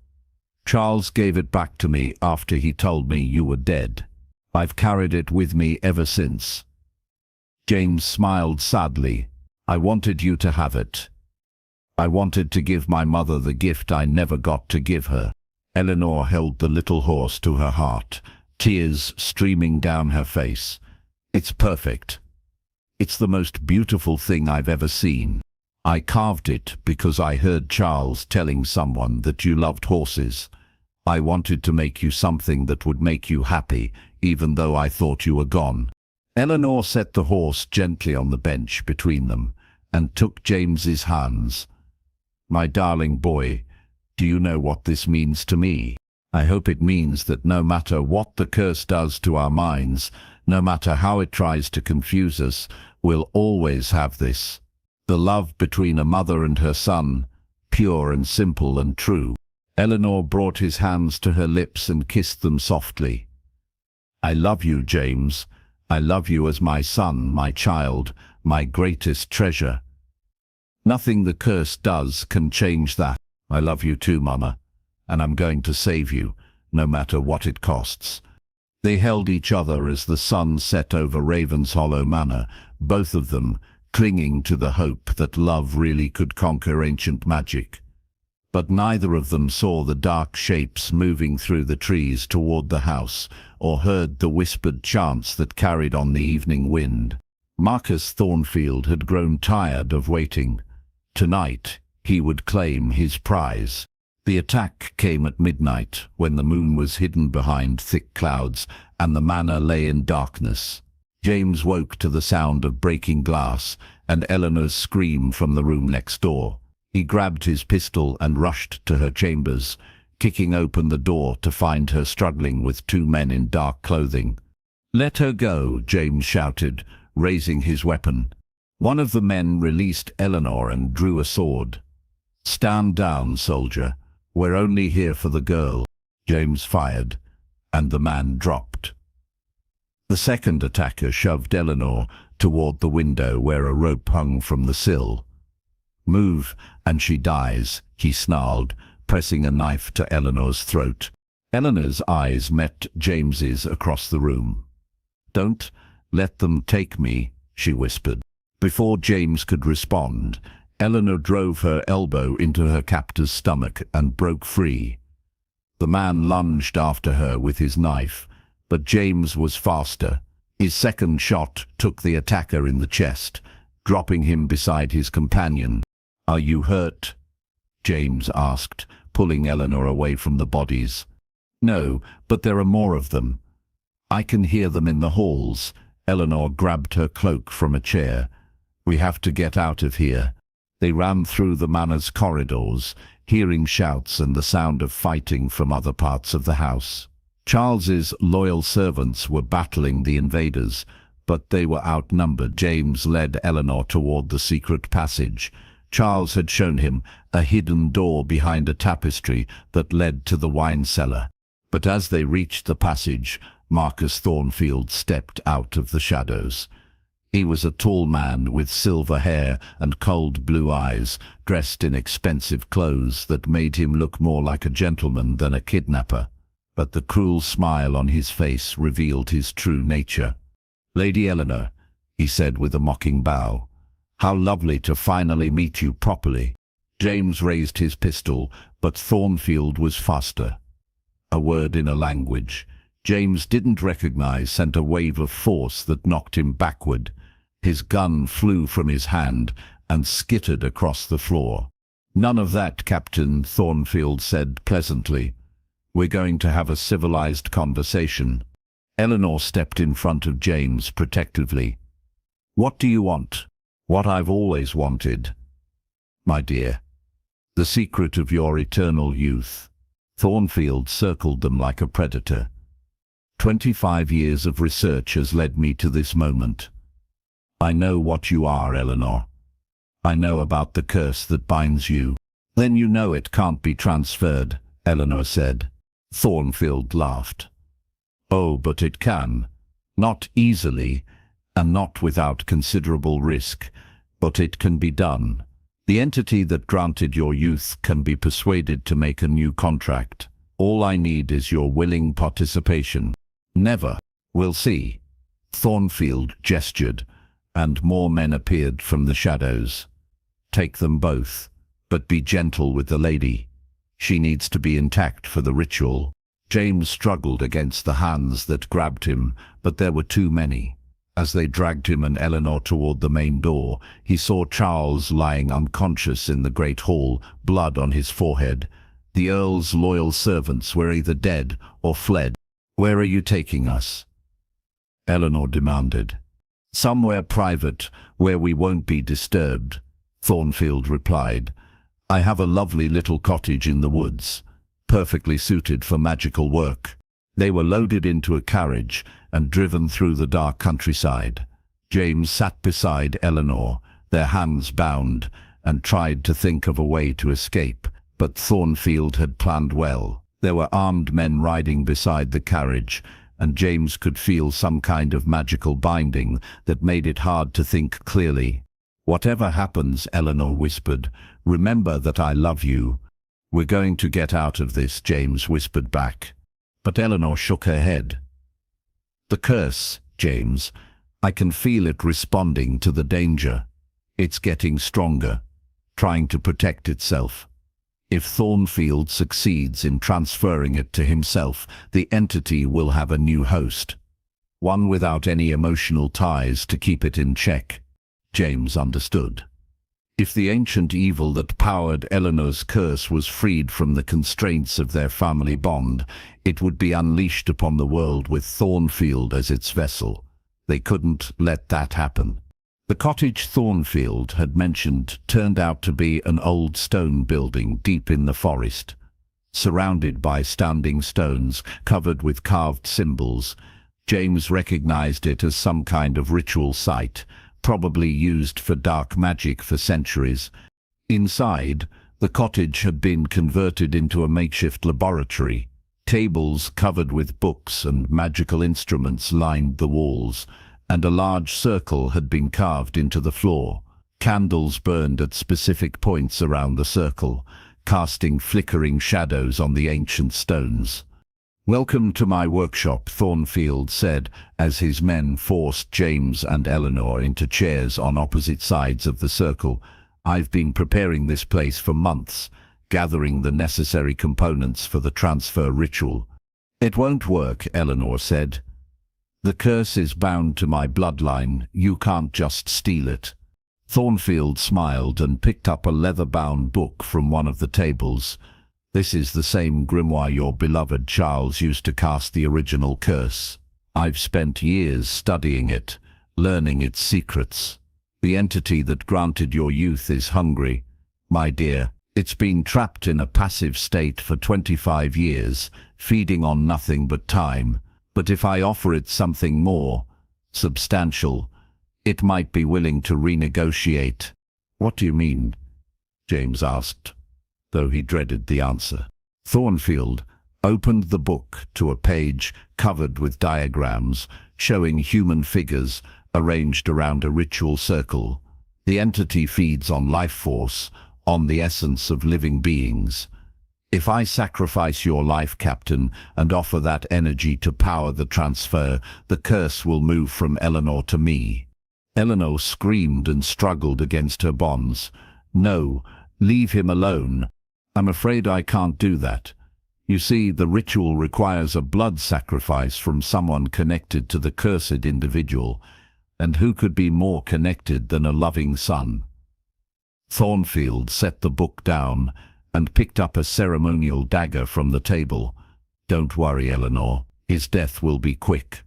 Charles gave it back to me after he told me you were dead. I've carried it with me ever since. James smiled sadly. I wanted you to have it. I wanted to give my mother the gift I never got to give her. Eleanor held the little horse to her heart, tears streaming down her face. It's perfect. It's the most beautiful thing I've ever seen. I carved it because I heard Charles telling someone that you loved horses. I wanted to make you something that would make you happy, even though I thought you were gone. Eleanor set the horse gently on the bench between them and took James's hands. My darling boy, do you know what this means to me? I hope it means that no matter what the curse does to our minds, no matter how it tries to confuse us, we'll always have this. The love between a mother and her son, pure and simple and true. Eleanor brought his hands to her lips and kissed them softly. I love you, James. I love you as my son, my child, my greatest treasure. Nothing the curse does can change that. I love you too, Mama, and I'm going to save you, no matter what it costs. They held each other as the sun set over Ravenshollow Manor, both of them clinging to the hope that love really could conquer ancient magic. But neither of them saw the dark shapes moving through the trees toward the house, or heard the whispered chants that carried on the evening wind. Marcus Thornfield had grown tired of waiting. Tonight, he would claim his prize. The attack came at midnight, when the moon was hidden behind thick clouds and the manor lay in darkness. James woke to the sound of breaking glass and Eleanor's scream from the room next door. He grabbed his pistol and rushed to her chambers, kicking open the door to find her struggling with two men in dark clothing. "Let her go," James shouted, raising his weapon. One of the men released Eleanor and drew a sword. "Stand down, soldier. We're only here for the girl." James fired, and the man dropped. The second attacker shoved Eleanor toward the window where a rope hung from the sill. "Move, and she dies," he snarled, pressing a knife to Eleanor's throat. Eleanor's eyes met James's across the room. "Don't let them take me," she whispered. Before James could respond, Eleanor drove her elbow into her captor's stomach and broke free. The man lunged after her with his knife, but James was faster. His second shot took the attacker in the chest, dropping him beside his companion. "Are you hurt?" James asked, pulling Eleanor away from the bodies. "No, but there are more of them. I can hear them in the halls." Eleanor grabbed her cloak from a chair. "We have to get out of here." They ran through the manor's corridors, hearing shouts and the sound of fighting from other parts of the house. Charles's loyal servants were battling the invaders, but they were outnumbered. James led Eleanor toward the secret passage. Charles had shown him a hidden door behind a tapestry that led to the wine cellar. But as they reached the passage, Marcus Thornfield stepped out of the shadows. He was a tall man with silver hair and cold blue eyes, dressed in expensive clothes that made him look more like a gentleman than a kidnapper. But the cruel smile on his face revealed his true nature. "Lady Eleanor," he said with a mocking bow, "how lovely to finally meet you properly." James raised his pistol, but Thornfield was faster. A word in a language James didn't recognize sent a wave of force that knocked him backward. His gun flew from his hand and skittered across the floor. "None of that, Captain," Thornfield said pleasantly. "We're going to have a civilized conversation." Eleanor stepped in front of James protectively. "What do you want?" "What I've always wanted, my dear. The secret of your eternal youth." Thornfield circled them like a predator. 25 years of research has led me to this moment. I know what you are, Eleanor. I know about the curse that binds you. "Then you know it can't be transferred," Eleanor said. Thornfield laughed. "Oh, but it can. Not easily, and not without considerable risk, but it can be done. The entity that granted your youth can be persuaded to make a new contract. All I need is your willing participation." "Never. We'll see." Thornfield gestured, and more men appeared from the shadows. "Take them both, but be gentle with the lady. She needs to be intact for the ritual." James struggled against the hands that grabbed him, but there were too many. As they dragged him and Eleanor toward the main door, he saw Charles lying unconscious in the great hall, blood on his forehead. The Earl's loyal servants were either dead or fled. "Where are you taking us?" Eleanor demanded. "Somewhere private, where we won't be disturbed," Thornfield replied. "I have a lovely little cottage in the woods, perfectly suited for magical work." They were loaded into a carriage and driven through the dark countryside. James sat beside Eleanor, their hands bound, and tried to think of a way to escape, but Thornfield had planned well. There were armed men riding beside the carriage, and James could feel some kind of magical binding that made it hard to think clearly. "Whatever happens," Eleanor whispered, "remember that I love you." "We're going to get out of this," James whispered back. But Eleanor shook her head. "The curse, James. I can feel it responding to the danger. It's getting stronger, trying to protect itself. If Thornfield succeeds in transferring it to himself, the entity will have a new host, one without any emotional ties to keep it in check." James understood. If the ancient evil that powered Eleanor's curse was freed from the constraints of their family bond, it would be unleashed upon the world with Thornfield as its vessel. They couldn't let that happen. The cottage Thornfield had mentioned turned out to be an old stone building deep in the forest, surrounded by standing stones covered with carved symbols. James recognized it as some kind of ritual site, probably used for dark magic for centuries. Inside, the cottage had been converted into a makeshift laboratory. Tables covered with books and magical instruments lined the walls, and a large circle had been carved into the floor. Candles burned at specific points around the circle, casting flickering shadows on the ancient stones. "Welcome to my workshop," Thornfield said, as his men forced James and Eleanor into chairs on opposite sides of the circle. "I've been preparing this place for months, gathering the necessary components for the transfer ritual." "It won't work," Eleanor said. "The curse is bound to my bloodline. You can't just steal it." Thornfield smiled and picked up a leather-bound book from one of the tables. "This is the same grimoire your beloved Charles used to cast the original curse. I've spent years studying it, learning its secrets. The entity that granted your youth is hungry, my dear. It's been trapped in a passive state for 25 years, feeding on nothing but time. But if I offer it something more substantial, it might be willing to renegotiate." "What do you mean?" James asked, though he dreaded the answer. Thornfield opened the book to a page covered with diagrams showing human figures arranged around a ritual circle. "The entity feeds on life force, on the essence of living beings. If I sacrifice your life, Captain, and offer that energy to power the transfer, the curse will move from Eleanor to me." Eleanor screamed and struggled against her bonds. "No, leave him alone. I'm afraid I can't do that. You see, the ritual requires a blood sacrifice from someone connected to the cursed individual, and who could be more connected than a loving son?" Thornfield set the book down and picked up a ceremonial dagger from the table. "Don't worry, Eleanor. His death will be quick.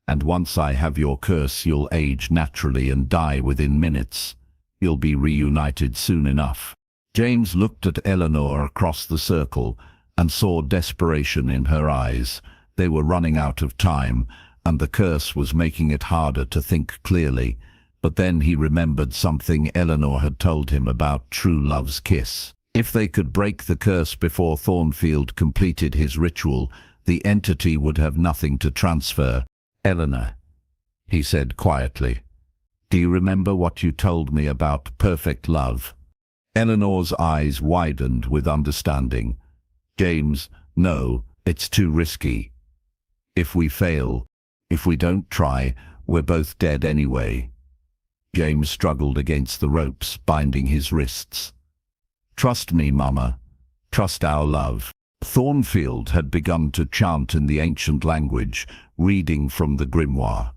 And once I have your curse, you'll age naturally and die within minutes. You'll be reunited soon enough." James looked at Eleanor across the circle and saw desperation in her eyes. They were running out of time, and the curse was making it harder to think clearly. But then he remembered something Eleanor had told him about true love's kiss. If they could break the curse before Thornfield completed his ritual, the entity would have nothing to transfer. "Eleanor," he said quietly, "do you remember what you told me about perfect love?" Eleanor's eyes widened with understanding. "James, no, it's too risky. If we fail, if we don't try, we're both dead anyway." James struggled against the ropes, binding his wrists. "Trust me, Mama. Trust our love." Thornfield had begun to chant in the ancient language, reading from the grimoire.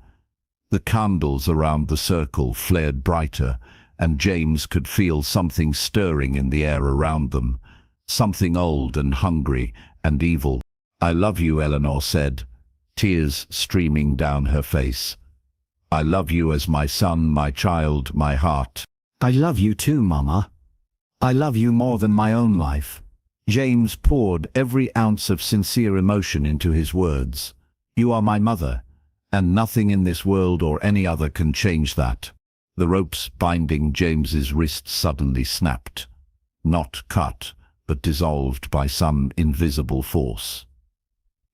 The candles around the circle flared brighter, and James could feel something stirring in the air around them. something old and hungry and evil. "I love you," Eleanor said, tears streaming down her face. "I love you as my son, my child, my heart." "I love you too, Mama. I love you more than my own life." James poured every ounce of sincere emotion into his words. "You are my mother, and nothing in this world or any other can change that." The ropes binding James's wrists suddenly snapped. Not cut, but dissolved by some invisible force.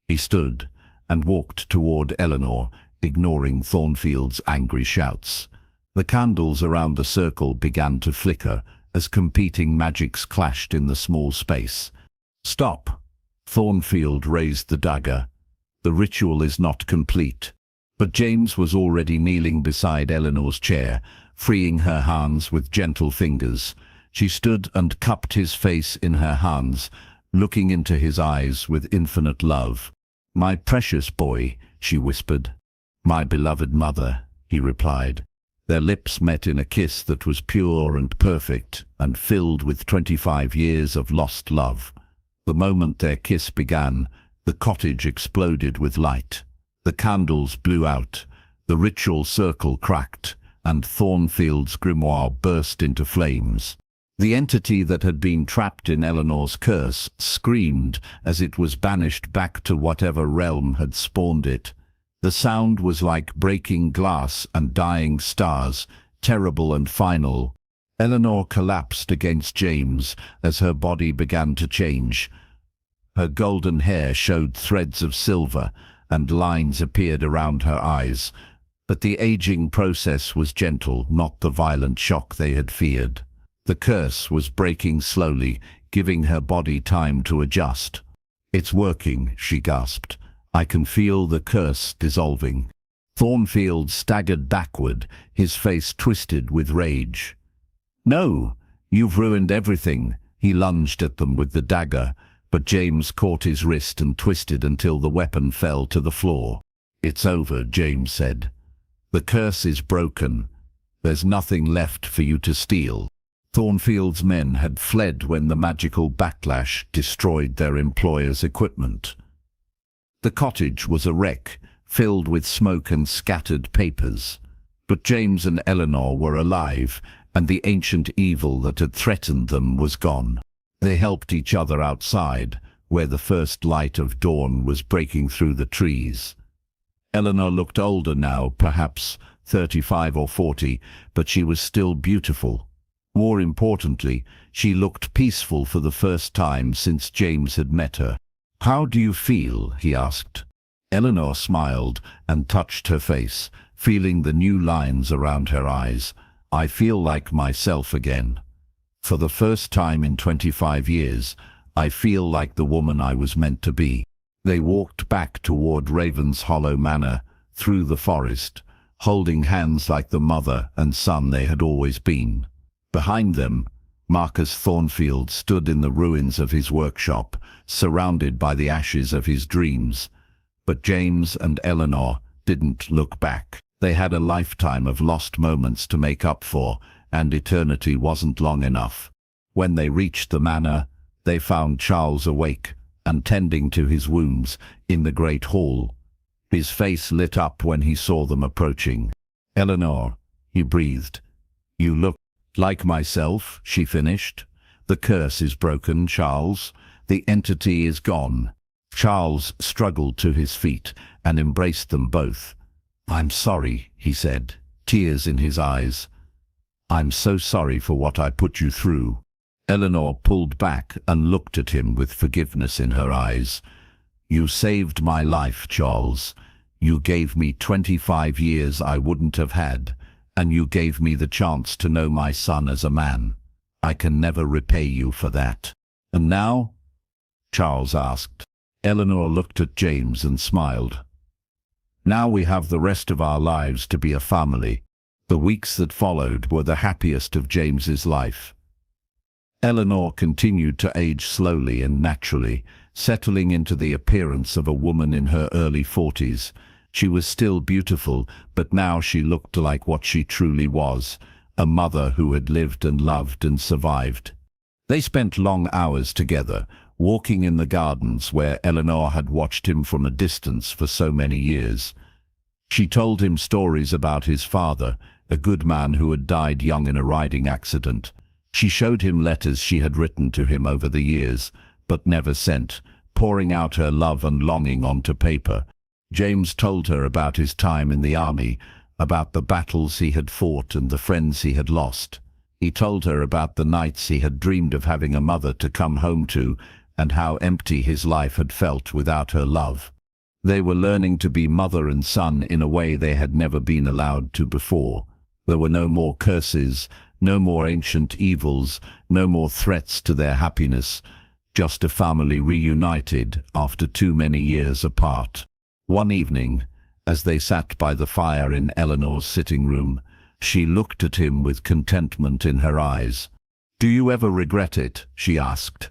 He stood and walked toward Eleanor, ignoring Thornfield's angry shouts. The candles around the circle began to flicker as competing magics clashed in the small space. "Stop!" Thornfield raised the dagger. "The ritual is not complete." But James was already kneeling beside Eleanor's chair, freeing her hands with gentle fingers. She stood and cupped his face in her hands, looking into his eyes with infinite love. "My precious boy," she whispered. "My beloved mother," he replied. Their lips met in a kiss that was pure and perfect and filled with 25 years of lost love. The moment their kiss began, the cottage exploded with light. The candles blew out, the ritual circle cracked, and Thornfield's grimoire burst into flames. The entity that had been trapped in Eleanor's curse screamed as it was banished back to whatever realm had spawned it. The sound was like breaking glass and dying stars, terrible and final. Eleanor collapsed against James as her body began to change. Her golden hair showed threads of silver, and lines appeared around her eyes. But the aging process was gentle, not the violent shock they had feared. The curse was breaking slowly, giving her body time to adjust. "It's working," she gasped. "I can feel the curse dissolving." Thornfield staggered backward, his face twisted with rage. "No, you've ruined everything." He lunged at them with the dagger, but James caught his wrist and twisted until the weapon fell to the floor. "It's over," James said. "The curse is broken. There's nothing left for you to steal." Thornfield's men had fled when the magical backlash destroyed their employer's equipment. The cottage was a wreck, filled with smoke and scattered papers. But James and Eleanor were alive, and the ancient evil that had threatened them was gone. They helped each other outside, where the first light of dawn was breaking through the trees. Eleanor looked older now, perhaps 35 or 40, but she was still beautiful. More importantly, she looked peaceful for the first time since James had met her. "How do you feel?" he asked. Eleanor smiled and touched her face, feeling the new lines around her eyes. "I feel like myself again. For the first time in 25 years, I feel like the woman I was meant to be." They walked back toward Raven's Hollow Manor, through the forest, holding hands like the mother and son they had always been. Behind them, Marcus Thornfield stood in the ruins of his workshop, surrounded by the ashes of his dreams. But James and Eleanor didn't look back. They had a lifetime of lost moments to make up for, and eternity wasn't long enough. When they reached the manor, they found Charles awake and tending to his wounds in the great hall. His face lit up when he saw them approaching. "Eleanor," he breathed. "You look like myself," she finished. "The curse is broken, Charles. The entity is gone." Charles struggled to his feet and embraced them both. "I'm sorry," he said, tears in his eyes. "I'm so sorry for what I put you through." Eleanor pulled back and looked at him with forgiveness in her eyes. "You saved my life, Charles. You gave me 25 years I wouldn't have had, and you gave me the chance to know my son as a man. I can never repay you for that." "And now?" Charles asked. Eleanor looked at James and smiled. "Now we have the rest of our lives to be a family." The weeks that followed were the happiest of James's life. Eleanor continued to age slowly and naturally, settling into the appearance of a woman in her early 40s. She was still beautiful, but now she looked like what she truly was, a mother who had lived and loved and survived. They spent long hours together, walking in the gardens where Eleanor had watched him from a distance for so many years. She told him stories about his father, a good man who had died young in a riding accident. She showed him letters she had written to him over the years, but never sent, pouring out her love and longing onto paper. James told her about his time in the army, about the battles he had fought and the friends he had lost. He told her about the nights he had dreamed of having a mother to come home to, and how empty his life had felt without her love. They were learning to be mother and son in a way they had never been allowed to before. There were no more curses, no more ancient evils, no more threats to their happiness, just a family reunited after too many years apart. One evening, as they sat by the fire in Eleanor's sitting room, she looked at him with contentment in her eyes. "Do you ever regret it?" she asked.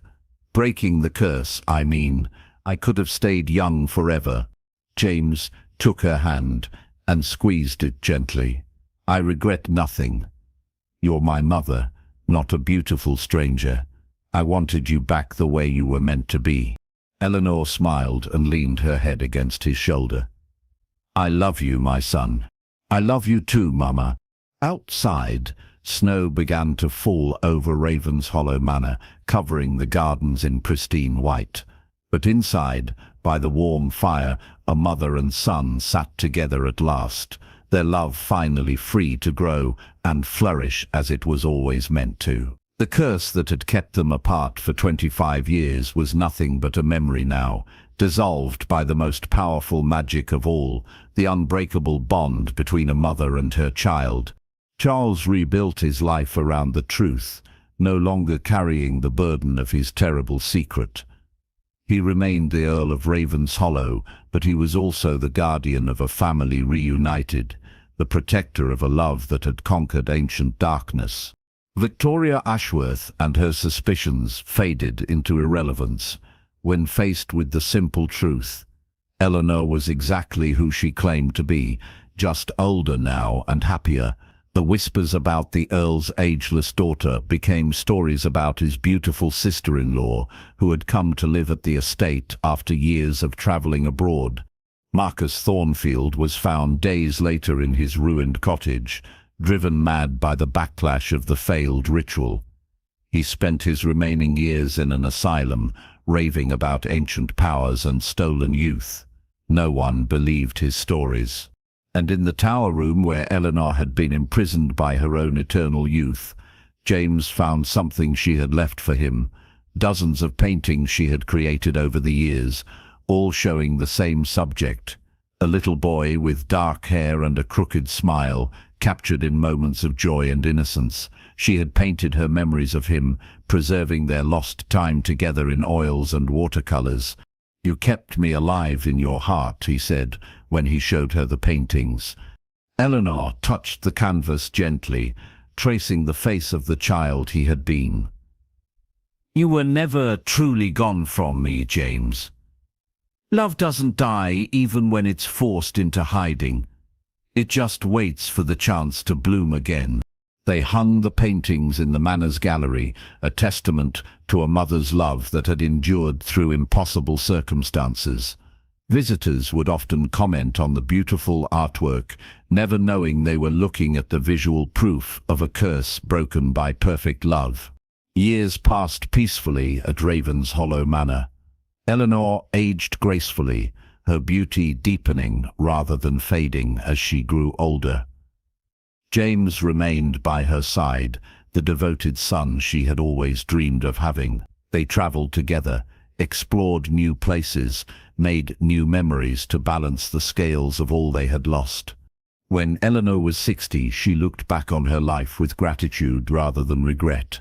"Breaking the curse, I mean. I could have stayed young forever." James took her hand and squeezed it gently. "I regret nothing. You're my mother, not a beautiful stranger. I wanted you back the way you were meant to be." Eleanor smiled and leaned her head against his shoulder. "I love you, my son." "I love you too, Mama." Outside, snow began to fall over Ravenshollow Manor, covering the gardens in pristine white. But inside, by the warm fire, a mother and son sat together at last, their love finally free to grow and flourish as it was always meant to. The curse that had kept them apart for 25 years was nothing but a memory now, dissolved by the most powerful magic of all, the unbreakable bond between a mother and her child. Charles rebuilt his life around the truth, no longer carrying the burden of his terrible secret. He remained the Earl of Ravenshollow, but he was also the guardian of a family reunited, the protector of a love that had conquered ancient darkness. Victoria Ashworth and her suspicions faded into irrelevance when faced with the simple truth. Eleanor was exactly who she claimed to be, just older now and happier. The whispers about the Earl's ageless daughter became stories about his beautiful sister-in-law, who had come to live at the estate after years of travelling abroad. Marcus Thornfield was found days later in his ruined cottage, driven mad by the backlash of the failed ritual. He spent his remaining years in an asylum, raving about ancient powers and stolen youth. No one believed his stories. And in the tower room where Eleanor had been imprisoned by her own eternal youth, James found something she had left for him, dozens of paintings she had created over the years, all showing the same subject. A little boy with dark hair and a crooked smile, captured in moments of joy and innocence. She had painted her memories of him, preserving their lost time together in oils and watercolors. "You kept me alive in your heart," he said, when he showed her the paintings. Eleanor touched the canvas gently, tracing the face of the child he had been. "You were never truly gone from me, James. Love doesn't die even when it's forced into hiding. It just waits for the chance to bloom again." They hung the paintings in the manor's gallery, a testament to a mother's love that had endured through impossible circumstances. Visitors would often comment on the beautiful artwork, never knowing they were looking at the visual proof of a curse broken by perfect love. Years passed peacefully at Ravenshollow Manor. Eleanor aged gracefully, her beauty deepening rather than fading as she grew older. James remained by her side, the devoted son she had always dreamed of having. They travelled together, explored new places, made new memories to balance the scales of all they had lost. When Eleanor was 60, she looked back on her life with gratitude rather than regret.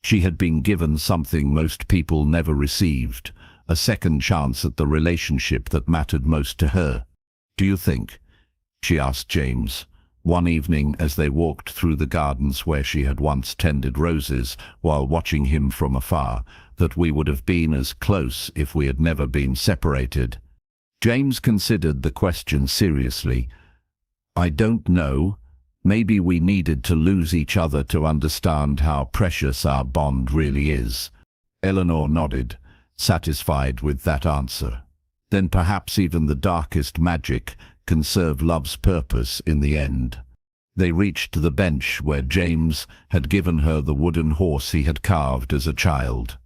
She had been given something most people never received, a second chance at the relationship that mattered most to her. "Do you think," she asked James, one evening as they walked through the gardens where she had once tended roses while watching him from afar, "that we would have been as close if we had never been separated?" James considered the question seriously. "I don't know. Maybe we needed to lose each other to understand how precious our bond really is. Eleanor nodded, satisfied with that answer. Then perhaps even the darkest magic can serve love's purpose in the end. They reached the bench where James had given her the wooden horse he had carved as a child.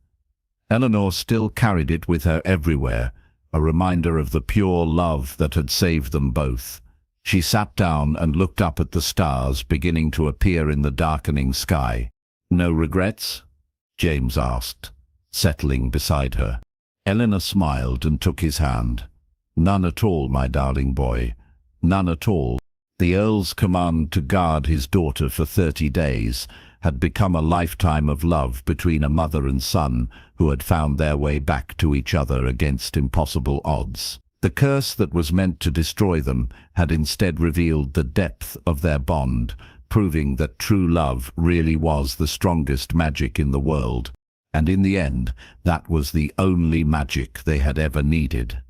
Eleanor still carried it with her everywhere, a reminder of the pure love that had saved them both. She sat down and looked up at the stars beginning to appear in the darkening sky. "No regrets?" James asked, settling beside her. Eleanor smiled and took his hand. "None at all, my darling boy. None at all." The Earl's command to guard his daughter for 30 days had become a lifetime of love between a mother and son who had found their way back to each other against impossible odds. The curse that was meant to destroy them had instead revealed the depth of their bond, proving that true love really was the strongest magic in the world. And in the end, that was the only magic they had ever needed.